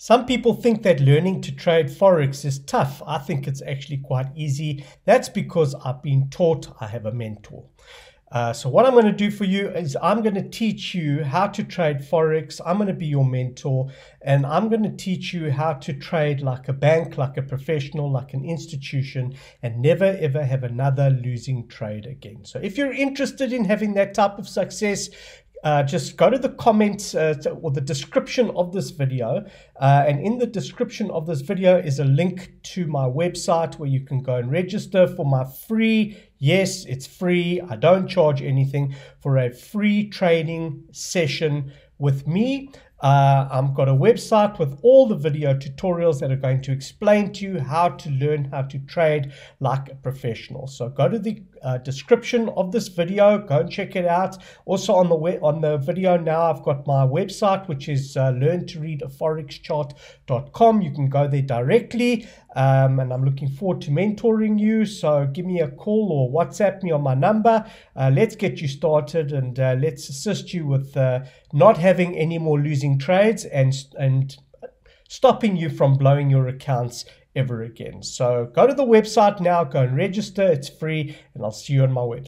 Some people think that learning to trade Forex is tough. I think it's actually quite easy. That's because I've been taught. I have a mentor. So what I'm going to do for you is I'm going to teach you how to trade Forex. I'm going to be your mentor, and I'm going to teach you how to trade like a bank, like a professional, like an institution, and never ever have another losing trade again. So if you're interested in having that type of success, just go to the comments or the description of this video, and in the description of this video is a link to my website where you can go and register for my free, yes, it's free, I don't charge anything, for a free trading session with me. I've got a website with all the video tutorials that are going to explain to you how to learn how to trade like a professional. So go to the description of this video, go and check it out. Also on the video now, I've got my website, which is learntoreadaforexchart.com. You can go there directly, and I'm looking forward to mentoring you. So give me a call or WhatsApp me on my number. Let's get you started, and let's assist you with not having any more losing trades and stopping you from blowing your accounts ever again. So go to the website now, go and register. It's free, and I'll see you on my website.